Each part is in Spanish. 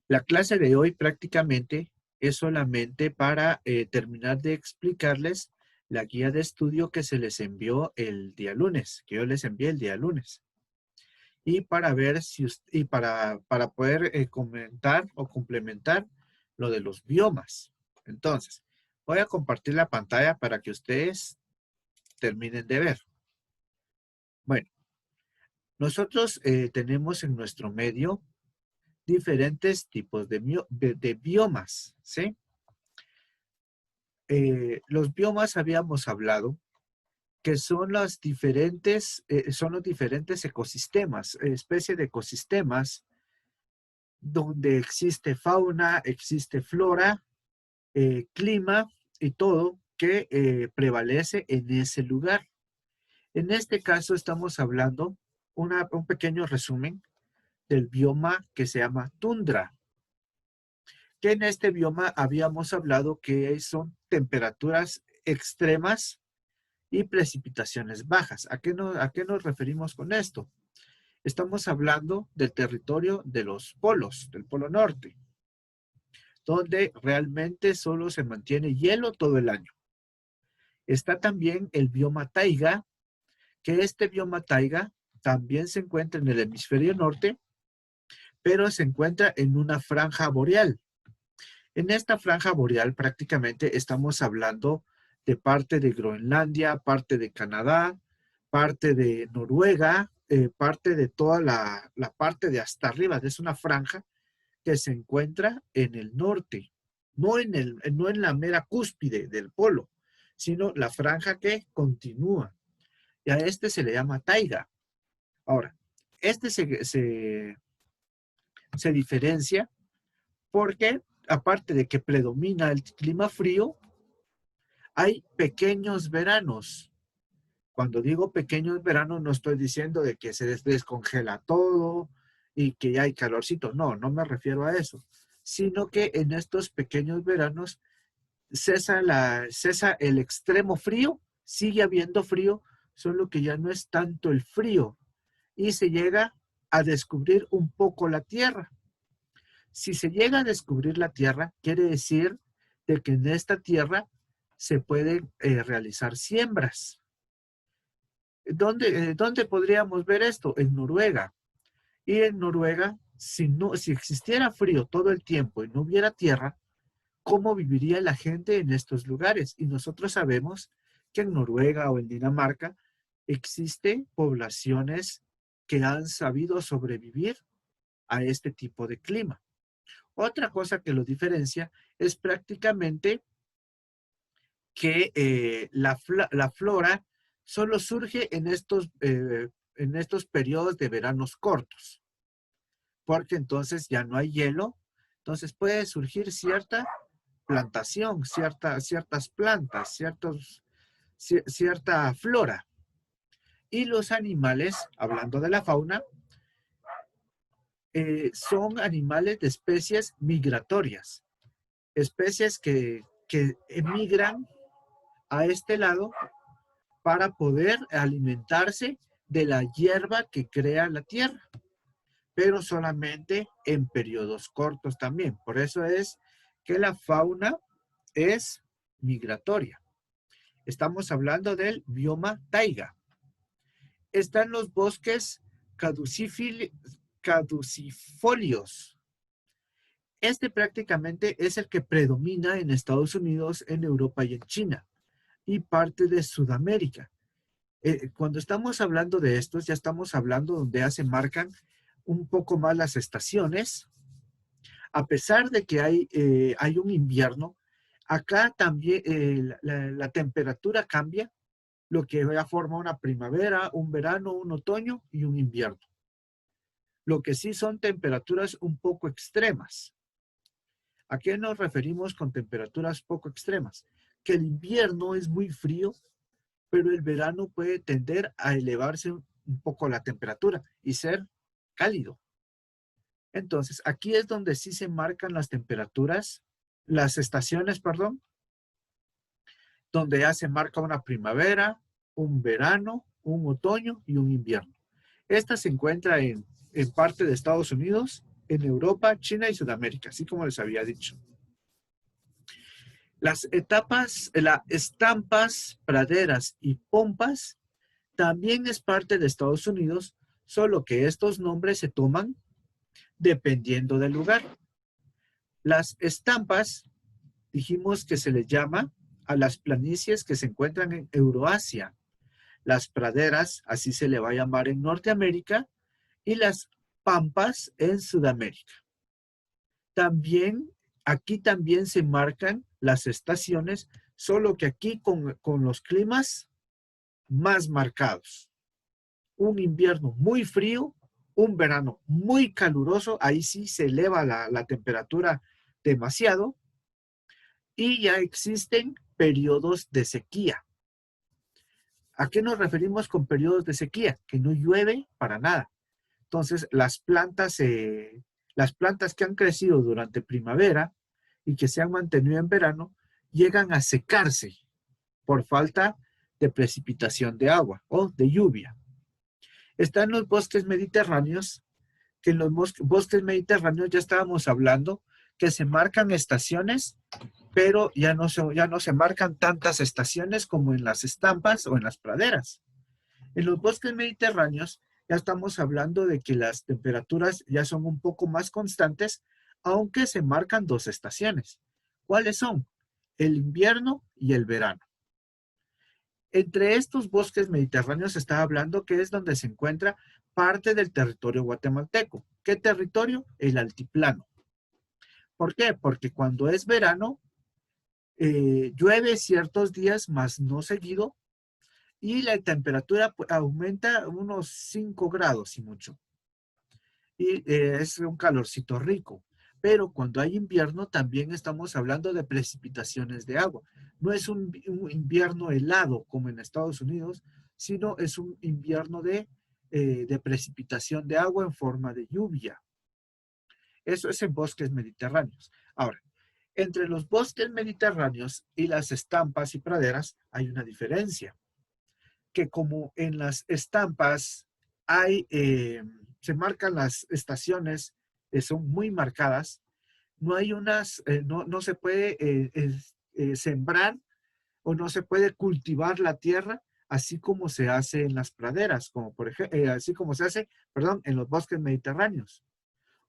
La clase de hoy prácticamente es solamente para terminar de explicarles la guía de estudio que se les envió el día lunes, que yo les envié el día lunes. Y para ver si para poder comentar o complementar lo de los biomas. Entonces, voy a compartir la pantalla para que ustedes terminen de ver. Bueno, nosotros tenemos en nuestro medio diferentes tipos de biomas, ¿sí? Los biomas habíamos hablado que son los diferentes ecosistemas, especie de ecosistemas donde existe fauna, existe flora, clima y todo que prevalece en ese lugar. En este caso estamos hablando un pequeño resumen del bioma que se llama tundra, que en este bioma habíamos hablado que son temperaturas extremas y precipitaciones bajas. ¿A qué nos referimos con esto? Estamos hablando del territorio de los polos, del polo norte, donde realmente solo se mantiene hielo todo el año. Está también el bioma taiga, que este bioma taiga también se encuentra en el hemisferio norte, pero se encuentra en una franja boreal. En esta franja boreal prácticamente estamos hablando de parte de Groenlandia, parte de Canadá, parte de Noruega, parte de toda la parte de hasta arriba. Es una franja que se encuentra en el norte, no en la mera cúspide del polo, sino la franja que continúa. Y a este se le llama taiga. Ahora, este se diferencia porque, aparte de que predomina el clima frío, hay pequeños veranos. Cuando digo pequeños veranos, no estoy diciendo de que se descongela todo y que ya hay calorcito. No, no me refiero a eso. Sino que en estos pequeños veranos cesa el extremo frío, sigue habiendo frío, solo que ya no es tanto el frío y se llega a descubrir un poco la tierra. Si se llega a descubrir la tierra, quiere decir de que en esta tierra se pueden realizar siembras. ¿Dónde podríamos ver esto? En Noruega. Y en Noruega, si existiera frío todo el tiempo y no hubiera tierra, ¿cómo viviría la gente en estos lugares? Y nosotros sabemos que en Noruega o en Dinamarca existen poblaciones que han sabido sobrevivir a este tipo de clima. Otra cosa que lo diferencia es prácticamente que la flora solo surge en estos periodos de veranos cortos, porque entonces ya no hay hielo, entonces puede surgir cierta plantación, ciertas plantas, cierta flora. Y los animales, hablando de la fauna, son animales de especies migratorias, especies que emigran a este lado para poder alimentarse de la hierba que crea la tierra, pero solamente en periodos cortos también. Por eso es que la fauna es migratoria. Estamos hablando del bioma taiga. Están los bosques caducifolios. Este prácticamente es el que predomina en Estados Unidos, en Europa y en China, y parte de Sudamérica. Cuando estamos hablando de estos, ya estamos hablando donde ya se marcan un poco más las estaciones. A pesar de que hay un invierno, acá también la temperatura cambia, lo que ya forma una primavera, un verano, un otoño y un invierno. Lo que sí son temperaturas un poco extremas. ¿A qué nos referimos con temperaturas poco extremas? Que el invierno es muy frío, pero el verano puede tender a elevarse un poco la temperatura y ser cálido. Entonces, aquí es donde sí se marcan las temperaturas, las estaciones, perdón, donde ya se marca una primavera, un verano, un otoño y un invierno. Esta se encuentra en parte de Estados Unidos en Europa, China y Sudamérica, así como les había dicho. Las estampas, praderas y pompas también es parte de Estados Unidos, solo que estos nombres se toman dependiendo del lugar. Las estampas, dijimos que se les llama a las planicies que se encuentran en Euroasia. Las praderas, así se le va a llamar en Norteamérica, y las pampas en Sudamérica. También, aquí también se marcan las estaciones, solo que aquí con los climas más marcados. Un invierno muy frío, un verano muy caluroso, ahí sí se eleva la temperatura demasiado, y ya existen periodos de sequía. ¿A qué nos referimos con periodos de sequía? Que no llueve para nada. Entonces, las plantas que han crecido durante primavera y que se han mantenido en verano, llegan a secarse por falta de precipitación de agua o de lluvia. Están los bosques mediterráneos, que en los bosques mediterráneos ya estábamos hablando que se marcan estaciones, pero ya no se marcan tantas estaciones como en las estampas o en las praderas. En los bosques mediterráneos ya estamos hablando de que las temperaturas ya son un poco más constantes, aunque se marcan dos estaciones. ¿Cuáles son? El invierno y el verano. Entre estos bosques mediterráneos se está hablando que es donde se encuentra parte del territorio guatemalteco. ¿Qué territorio? El altiplano. ¿Por qué? Porque cuando es verano, llueve ciertos días, más no seguido, y la temperatura aumenta unos 5 grados y mucho. Y es un calorcito rico. Pero cuando hay invierno también estamos hablando de precipitaciones de agua. No es un invierno helado como en Estados Unidos, sino es un invierno de precipitación de agua en forma de lluvia. Eso es en bosques mediterráneos. Ahora, entre los bosques mediterráneos y las estampas y praderas hay una diferencia, que como en las estampas se marcan las estaciones, son muy marcadas, no hay no se puede sembrar o no se puede cultivar la tierra así como se hace en las praderas, como por ejemplo, así como se hace, perdón, en los bosques mediterráneos.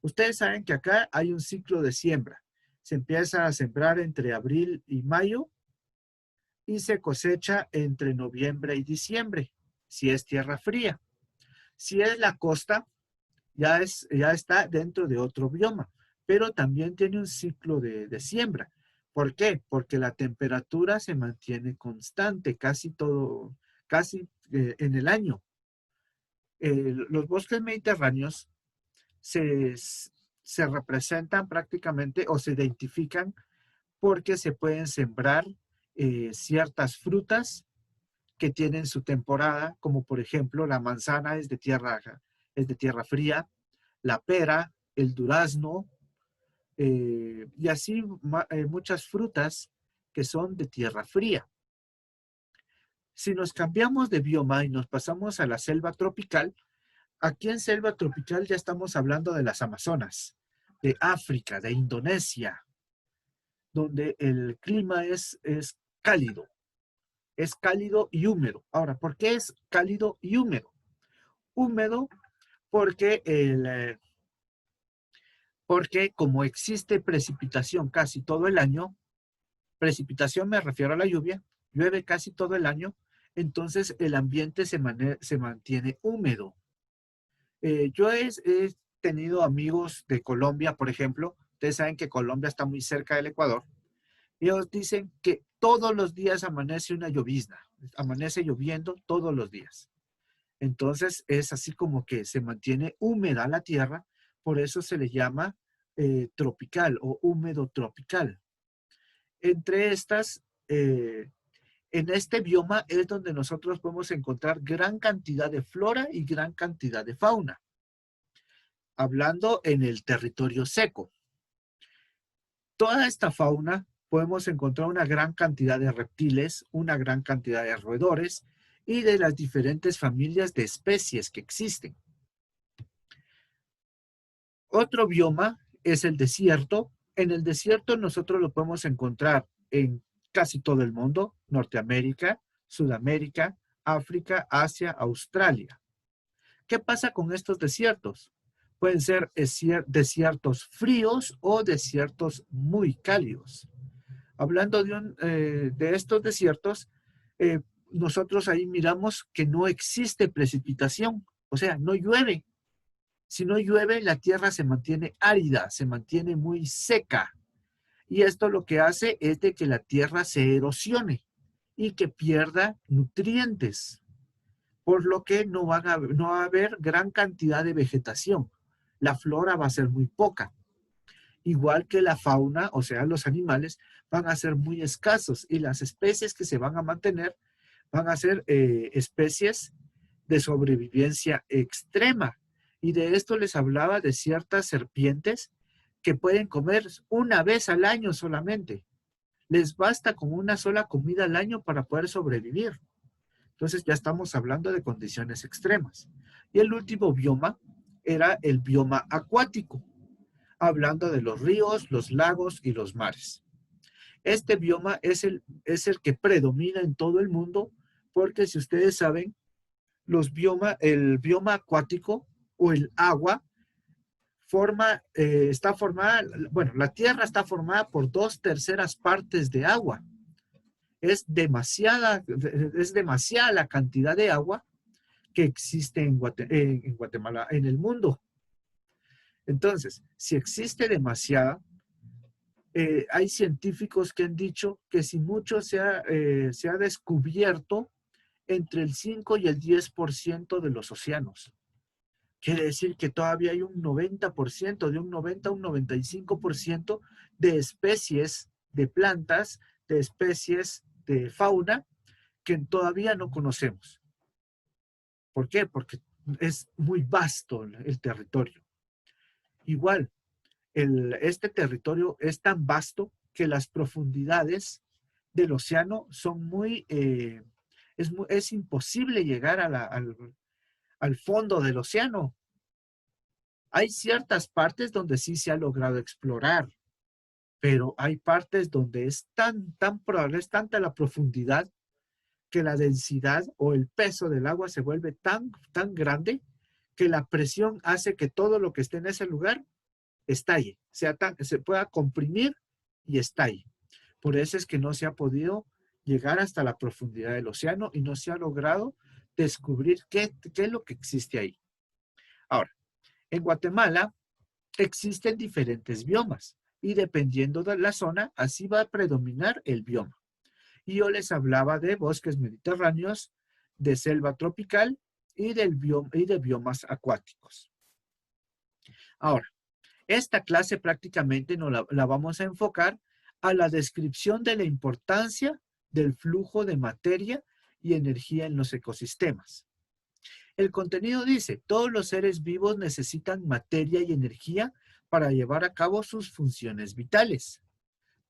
Ustedes saben que acá hay un ciclo de siembra. Se empieza a sembrar entre abril y mayo y se cosecha entre noviembre y diciembre, si es tierra fría. Si es la costa, ya está dentro de otro bioma, pero también tiene un ciclo de siembra. ¿Por qué? Porque la temperatura se mantiene constante casi en el año. Los bosques mediterráneos se, se representan prácticamente o se identifican porque se pueden sembrar ciertas frutas que tienen su temporada, como por ejemplo la manzana es de tierra fría, la pera, el durazno, y así muchas frutas que son de tierra fría. Si nos cambiamos de bioma y nos pasamos a la selva tropical, aquí en selva tropical ya estamos hablando de las Amazonas, de África, de Indonesia, donde el clima es cálido y húmedo. Ahora, ¿por qué es cálido y húmedo? Húmedo porque, porque como existe precipitación casi todo el año, precipitación me refiero a la lluvia, llueve casi todo el año, entonces el ambiente se mantiene húmedo. Yo he tenido amigos de Colombia, por ejemplo, ustedes saben que Colombia está muy cerca del Ecuador, y ellos dicen que todos los días amanece una llovizna, amanece lloviendo todos los días. Entonces es así como que se mantiene húmeda la tierra, por eso se le llama tropical o húmedo tropical. Entre estas, en este bioma es donde nosotros podemos encontrar gran cantidad de flora y gran cantidad de fauna. Hablando en el territorio seco. Toda esta fauna podemos encontrar una gran cantidad de reptiles, una gran cantidad de roedores y de las diferentes familias de especies que existen. Otro bioma es el desierto. En el desierto nosotros lo podemos encontrar en casi todo el mundo: Norteamérica, Sudamérica, África, Asia, Australia. ¿Qué pasa con estos desiertos? Pueden ser desiertos fríos o desiertos muy cálidos. Hablando de estos desiertos, eh, nosotros ahí miramos que no existe precipitación, o sea, no llueve. Si no llueve, la tierra se mantiene árida, se mantiene muy seca. Y esto lo que hace es de que la tierra se erosione y que pierda nutrientes, por lo que no va a haber gran cantidad de vegetación. La flora va a ser muy poca. Igual que la fauna, o sea, los animales, van a ser muy escasos y las especies que se van a mantener van a ser especies de sobrevivencia extrema. Y de esto les hablaba de ciertas serpientes que pueden comer una vez al año solamente. Les basta con una sola comida al año para poder sobrevivir. Entonces ya estamos hablando de condiciones extremas. Y el último bioma era el bioma acuático, hablando de los ríos, los lagos y los mares. Este bioma es el que predomina en todo el mundo, porque si ustedes saben, el bioma acuático o el agua está formada, bueno, la Tierra está formada por 2/3 partes de agua. Es demasiada la cantidad de agua que existe en Guatemala, en el mundo. Entonces, si existe demasiada, hay científicos que han dicho que si mucho se ha descubierto entre el 5 y el 10% de los océanos. Quiere decir que todavía hay un 90%, de un 90 a un 95% de especies de plantas, de especies de fauna que todavía no conocemos. ¿Por qué? Porque es muy vasto el territorio. Igual, este territorio es tan vasto que las profundidades del océano son es imposible llegar al fondo del océano. Hay ciertas partes donde sí se ha logrado explorar, pero hay partes donde es tan probable, es tanta la profundidad que la densidad o el peso del agua se vuelve tan grande que la presión hace que todo lo que esté en ese lugar estalle, se pueda comprimir y estalle. Por eso es que no se ha podido llegar hasta la profundidad del océano y no se ha logrado descubrir qué es lo que existe ahí. Ahora, en Guatemala existen diferentes biomas y dependiendo de la zona, así va a predominar el bioma. Y yo les hablaba de bosques mediterráneos, de selva tropical y de biomas acuáticos. Ahora, esta clase prácticamente la vamos a enfocar a la descripción de la importancia del flujo de materia y energía en los ecosistemas. El contenido dice: todos los seres vivos necesitan materia y energía para llevar a cabo sus funciones vitales.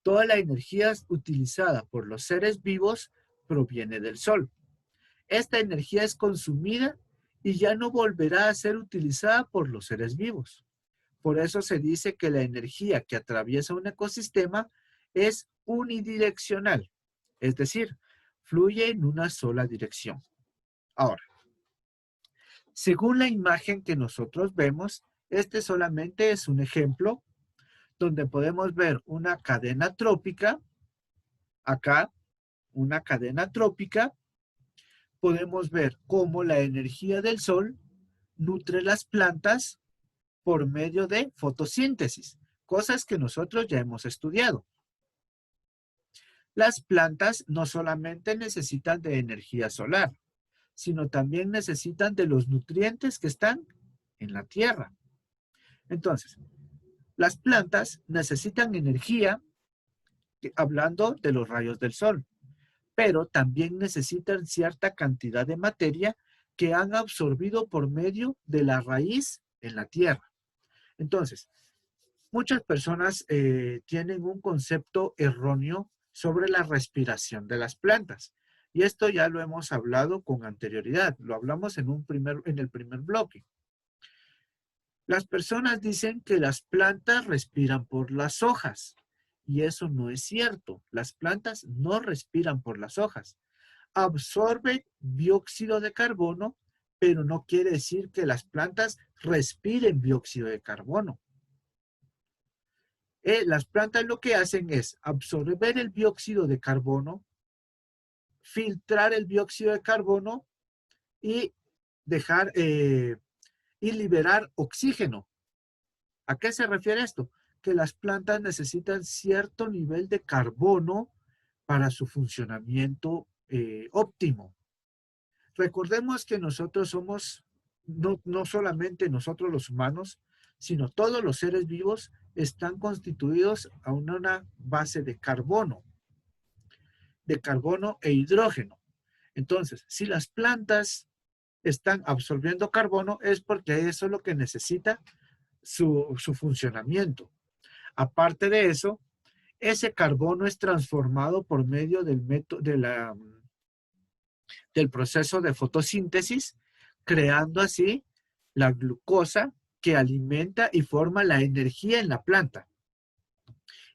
Toda la energía utilizada por los seres vivos proviene del Sol. Esta energía es consumida y ya no volverá a ser utilizada por los seres vivos. Por eso se dice que la energía que atraviesa un ecosistema es unidireccional, es decir, fluye en una sola dirección. Ahora, según la imagen que nosotros vemos, este solamente es un ejemplo donde podemos ver una cadena trópica. Acá, una cadena trópica. Podemos ver cómo la energía del sol nutre las plantas por medio de fotosíntesis, cosas que nosotros ya hemos estudiado. Las plantas no solamente necesitan de energía solar, sino también necesitan de los nutrientes que están en la tierra. Entonces, las plantas necesitan energía, hablando de los rayos del sol, pero también necesitan cierta cantidad de materia que han absorbido por medio de la raíz en la tierra. Entonces, muchas personas tienen un concepto erróneo sobre la respiración de las plantas. Y esto ya lo hemos hablado con anterioridad. Lo hablamos en el primer bloque. Las personas dicen que las plantas respiran por las hojas y eso no es cierto. Las plantas no respiran por las hojas. Absorben dióxido de carbono, pero no quiere decir que las plantas respiren dióxido de carbono. Las plantas lo que hacen es absorber el dióxido de carbono, filtrar el dióxido de carbono y dejar y liberar oxígeno. ¿A qué se refiere esto? Que las plantas necesitan cierto nivel de carbono para su funcionamiento óptimo. Recordemos que nosotros somos, no solamente nosotros los humanos, sino todos los seres vivos están constituidos a una base de carbono e hidrógeno. Entonces, si las plantas están absorbiendo carbono es porque eso es lo que necesita su funcionamiento. Aparte de eso, ese carbono es transformado por medio del proceso de fotosíntesis, creando así la glucosa que alimenta y forma la energía en la planta.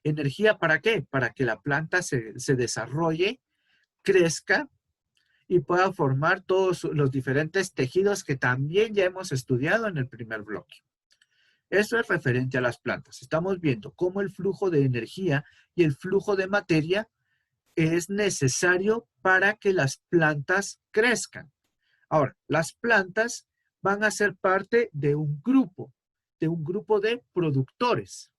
¿Energía para qué? Para que la planta se desarrolle, crezca y pueda formar todos los diferentes tejidos que también ya hemos estudiado en el primer bloque. Eso es referente a las plantas. Estamos viendo cómo el flujo de energía y el flujo de materia es necesario para que las plantas crezcan. Ahora, las plantas van a ser parte de un grupo de productores.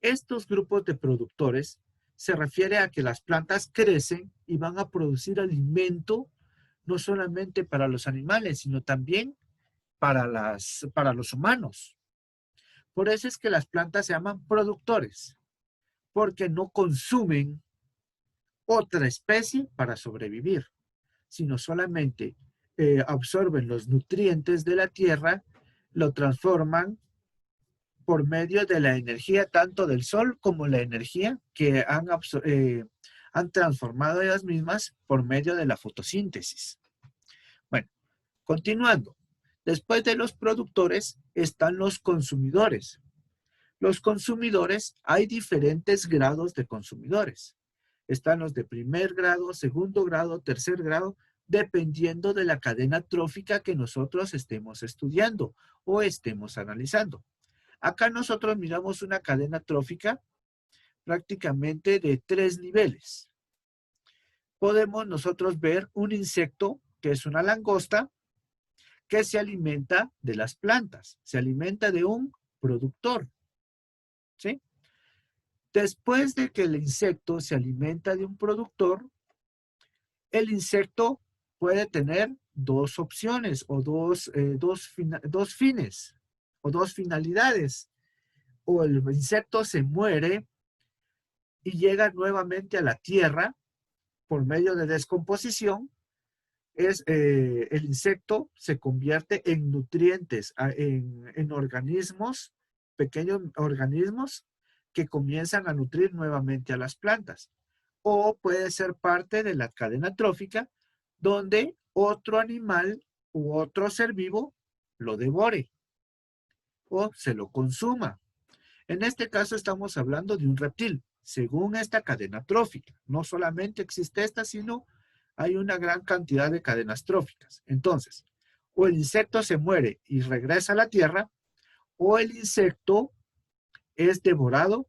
Estos grupos de productores se refiere a que las plantas crecen y van a producir alimento no solamente para los animales, sino también para los humanos. Por eso es que las plantas se llaman productores, porque no consumen otra especie para sobrevivir, sino solamente absorben los nutrientes de la tierra, lo transforman por medio de la energía tanto del sol como la energía que han transformado ellas mismas por medio de la fotosíntesis. Bueno, continuando. Después de los productores están los consumidores. Los consumidores, hay diferentes grados de consumidores. Están los de primer grado, segundo grado, tercer grado, dependiendo de la cadena trófica que nosotros estemos estudiando o estemos analizando. Acá nosotros miramos una cadena trófica prácticamente de 3 niveles. Podemos nosotros ver un insecto, que es una langosta, que se alimenta de las plantas, se alimenta de un productor, ¿sí? Después de que el insecto se alimenta de un productor, el insecto puede tener dos opciones o dos fines o dos finalidades. O el insecto se muere y llega nuevamente a la tierra por medio de descomposición. El insecto se convierte en nutrientes, en organismos, pequeños organismos que comienzan a nutrir nuevamente a las plantas. O puede ser parte de la cadena trófica donde otro animal u otro ser vivo lo devore o se lo consuma. En este caso estamos hablando de un reptil, según esta cadena trófica. No solamente existe esta, sino hay una gran cantidad de cadenas tróficas. Entonces, o el insecto se muere y regresa a la tierra, o el insecto es devorado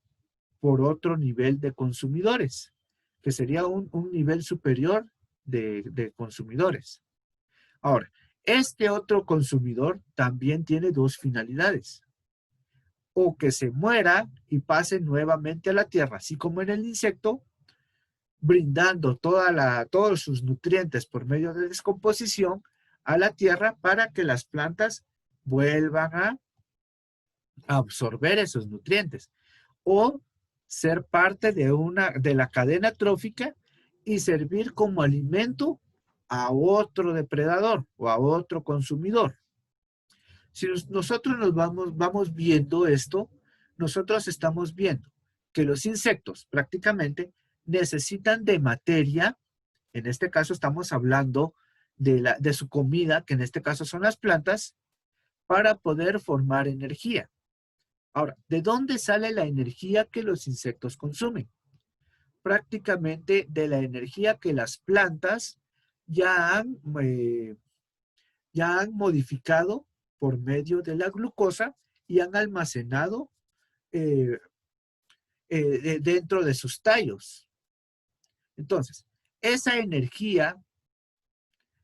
por otro nivel de consumidores, que sería un nivel superior de consumidores. Ahora, este otro consumidor también tiene dos finalidades. O que se muera y pase nuevamente a la tierra, así como en el insecto, brindando todos sus nutrientes por medio de descomposición a la tierra para que las plantas vuelvan a absorber esos nutrientes. O ser parte de la cadena trófica y servir como alimento a otro depredador o a otro consumidor. Si nosotros vamos viendo esto, nosotros estamos viendo que los insectos prácticamente necesitan de materia. En este caso estamos hablando de su comida, que en este caso son las plantas, para poder formar energía. Ahora, ¿de dónde sale la energía que los insectos consumen? Prácticamente de la energía que las plantas ya han modificado por medio de la glucosa y han almacenado eh, dentro de sus tallos. Entonces, esa energía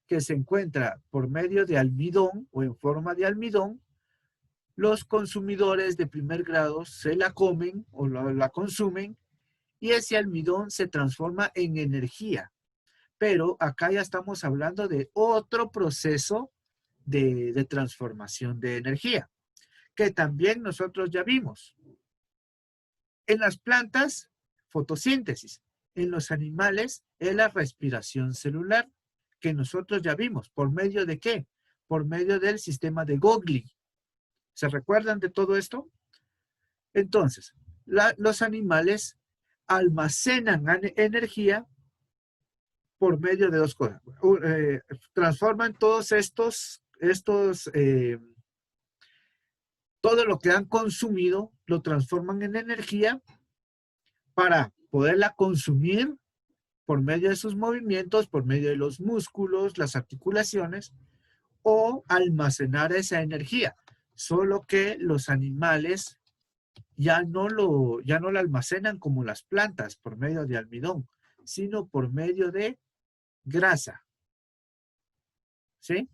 que se encuentra por medio de almidón o en forma de almidón, los consumidores de primer grado se la comen o la consumen y ese almidón se transforma en energía. Pero acá ya estamos hablando de otro proceso de transformación de energía, que también nosotros ya vimos. En las plantas, fotosíntesis. En los animales, es la respiración celular, que nosotros ya vimos. ¿Por medio de qué? Por medio del sistema de Golgi. ¿Se recuerdan de todo esto? Entonces, los animales almacenan energía por medio de dos cosas. Transforman todos todo lo que han consumido, lo transforman en energía para poderla consumir por medio de sus movimientos, por medio de los músculos, las articulaciones, o almacenar esa energía. Solo que los animales ya no la almacenan como las plantas por medio de almidón, sino por medio de grasa. ¿Sí?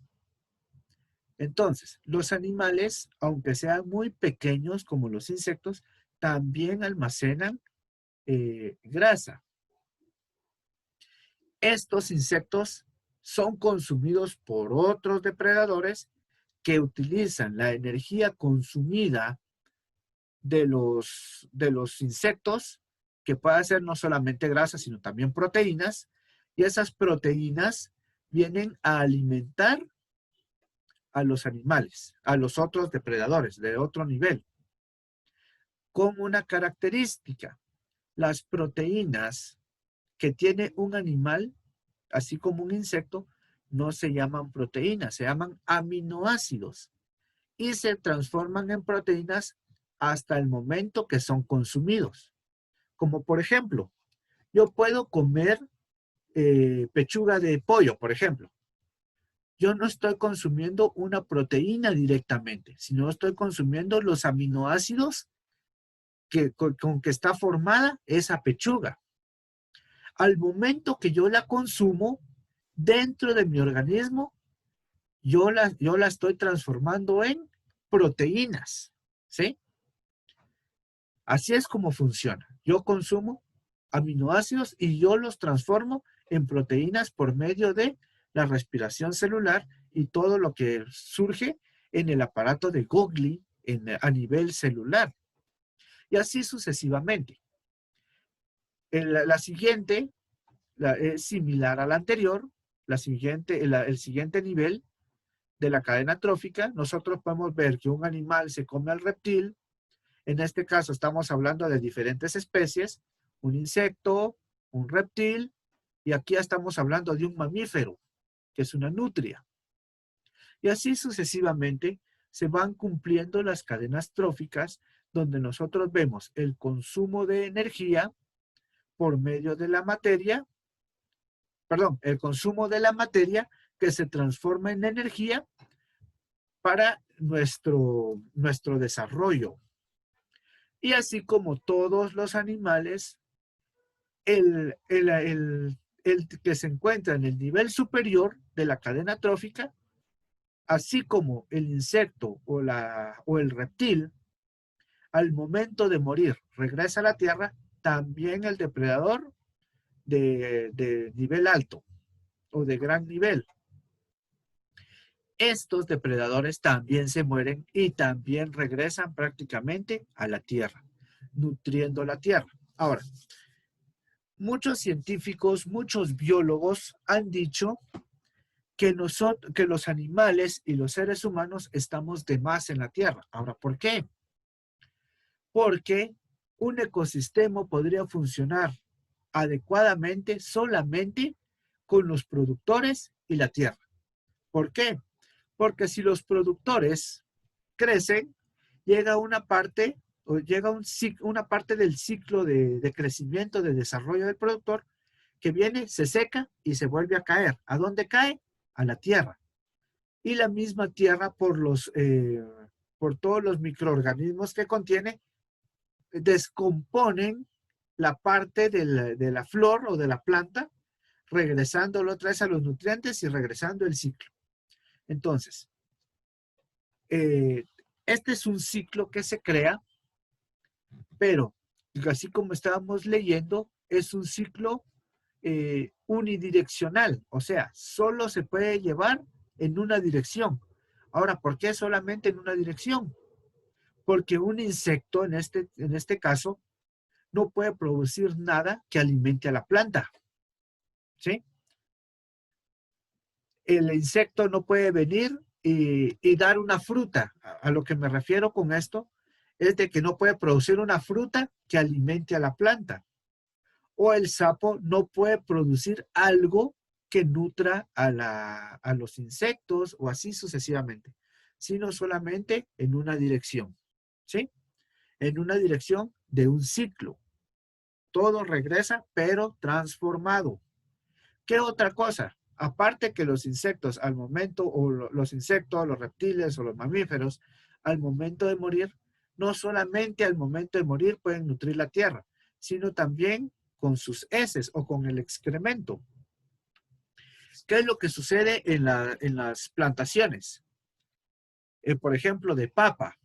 Entonces, los animales, aunque sean muy pequeños como los insectos, también almacenan grasa. Estos insectos son consumidos por otros depredadores que utilizan la energía consumida de los insectos, que puede ser no solamente grasa, sino también proteínas, y esas proteínas vienen a alimentar a los animales, a los otros depredadores de otro nivel. Como una característica, las proteínas que tiene un animal, así como un insecto, no se llaman proteínas, se llaman aminoácidos y se transforman en proteínas hasta el momento que son consumidos. Como por ejemplo, yo puedo comer pechuga de pollo, por ejemplo. Yo no estoy consumiendo una proteína directamente, sino estoy consumiendo los aminoácidos con que está formada esa pechuga. Al momento que yo la consumo, dentro de mi organismo, yo la estoy transformando en proteínas, ¿sí? Así es como funciona. Yo consumo aminoácidos y yo los transformo en proteínas por medio de la respiración celular y todo lo que surge en el aparato de Golgi a nivel celular. Y así sucesivamente. La siguiente es similar a la anterior. El siguiente nivel de la cadena trófica, nosotros podemos ver que un animal se come al reptil. En este caso estamos hablando de diferentes especies, un insecto, un reptil, y aquí estamos hablando de un mamífero, que es una nutria. Y así sucesivamente se van cumpliendo las cadenas tróficas, donde nosotros vemos el consumo de energía por medio de la materia, el consumo de la materia que se transforma en energía para nuestro desarrollo. Y así como todos los animales, el que se encuentra en el nivel superior de la cadena trófica, así como el insecto o el reptil, al momento de morir regresa a la tierra, también el depredador de nivel alto o de gran nivel. Estos depredadores también se mueren y también regresan prácticamente a la tierra, nutriendo la tierra. Ahora, muchos científicos, muchos biólogos han dicho que los animales y los seres humanos estamos de más en la tierra. Ahora, ¿por qué? Porque un ecosistema podría funcionar adecuadamente solamente con los productores y la tierra. ¿Por qué? Porque si los productores crecen, llega una parte, o llega una parte del ciclo de crecimiento, de desarrollo del productor, que viene, se seca y se vuelve a caer. ¿A dónde cae? A la tierra. Y la misma tierra, por todos los microorganismos que contiene, descomponen la parte de la flor o de la planta, regresándolo otra vez a los nutrientes y regresando el ciclo. Entonces, este es un ciclo que se crea, pero así como estábamos leyendo, es un ciclo unidireccional, o sea, solo se puede llevar en una dirección. Ahora, ¿por qué solamente en una dirección? Porque un insecto, en este caso, no puede producir nada que alimente a la planta, ¿sí? El insecto no puede venir y dar una fruta. A lo que me refiero con esto es de que no puede producir una fruta que alimente a la planta. O el sapo no puede producir algo que nutra a los insectos o así sucesivamente, sino solamente en una dirección, ¿sí? En una dirección de un ciclo. Todo regresa, pero transformado. ¿Qué otra cosa? Aparte que los insectos al momento, o los insectos, los reptiles o los mamíferos, al momento de morir, no solamente al momento de morir pueden nutrir la tierra, sino también con sus heces o con el excremento. ¿Qué es lo que sucede en las plantaciones? Por ejemplo, de papa.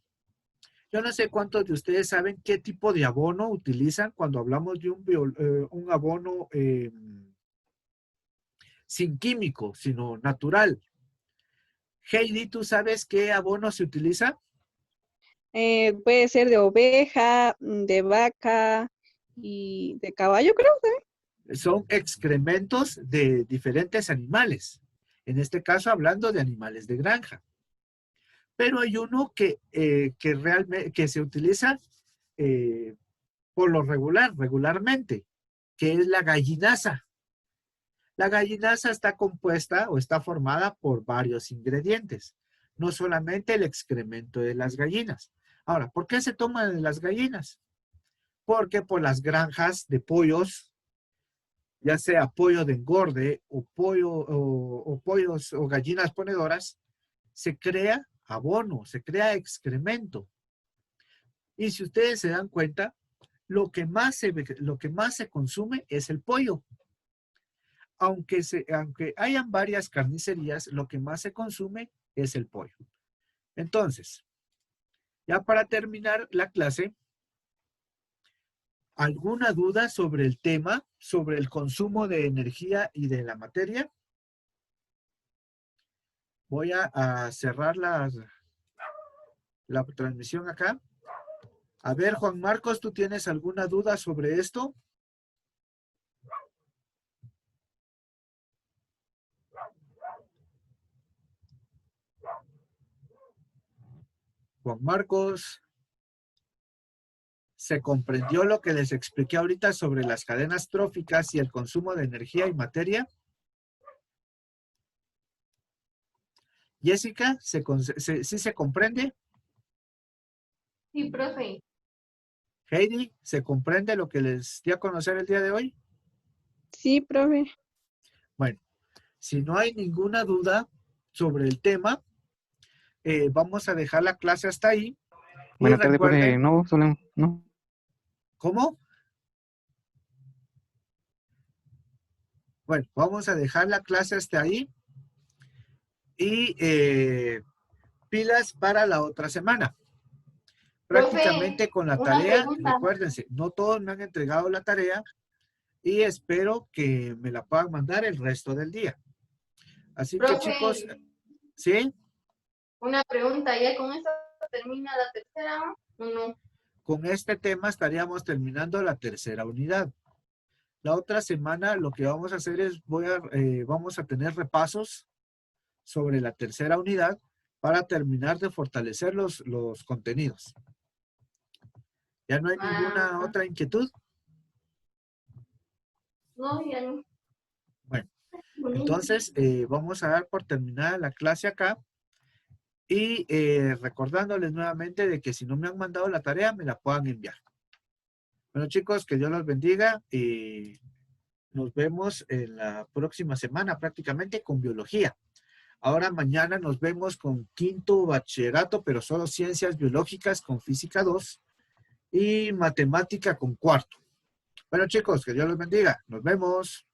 Yo no sé cuántos de ustedes saben qué tipo de abono utilizan cuando hablamos de un abono sin químico, sino natural. Heidi, ¿tú sabes qué abono se utiliza? Puede ser de oveja, de vaca y de caballo, creo. Son excrementos de diferentes animales. En este caso, hablando de animales de granja. Pero hay uno que se utiliza eh, por lo regularmente, que es la gallinaza. La gallinaza está compuesta o está formada por varios ingredientes, no solamente el excremento de las gallinas. Ahora, ¿por qué se toman de las gallinas? Porque por las granjas de pollos, ya sea pollo de engorde o pollos o gallinas ponedoras, se crea abono, se crea excremento. Y si ustedes se dan cuenta, lo que más se consume es el pollo. Aunque hayan varias carnicerías, lo que más se consume es el pollo. Entonces, ya para terminar la clase, ¿alguna duda sobre el tema, sobre el consumo de energía y de la materia? Voy a cerrar la transmisión acá. A ver, Juan Marcos, ¿tú tienes alguna duda sobre esto? Juan Marcos, ¿se comprendió lo que les expliqué ahorita sobre las cadenas tróficas y el consumo de energía y materia? Jessica, ¿sí se comprende? Sí, profe. Heidi, ¿se comprende lo que les di a conocer el día de hoy? Sí, profe. Bueno, si no hay ninguna duda sobre el tema, vamos a dejar la clase hasta ahí. Y Buenas tardes, profe. recuerden, No, solo no. ¿cómo? Bueno, vamos a dejar la clase hasta ahí y pilas para la otra semana. Profe, Prácticamente con la una tarea, pregunta. recuérdense, no todos me han entregado la tarea y espero que me la puedan mandar el resto del día. Así que chicos, Profe, ¿sí? una pregunta. ¿Ya con eso termina la tercera o no? Con este tema estaríamos terminando la tercera unidad. La otra semana lo que vamos a hacer es vamos a tener repasos sobre la tercera unidad para terminar de fortalecer los contenidos. ¿Ya no hay ninguna Ah, otra inquietud? no, ya no. Bueno, Bonito. entonces vamos a dar por terminada la clase acá Y recordándoles nuevamente de que si no me han mandado la tarea, me la puedan enviar. Bueno, chicos, que Dios los bendiga y nos vemos en la próxima semana prácticamente con biología. Ahora mañana nos vemos con quinto bachillerato, pero solo ciencias biológicas con física 2 y matemática con cuarto. Bueno, chicos, que Dios los bendiga. Nos vemos.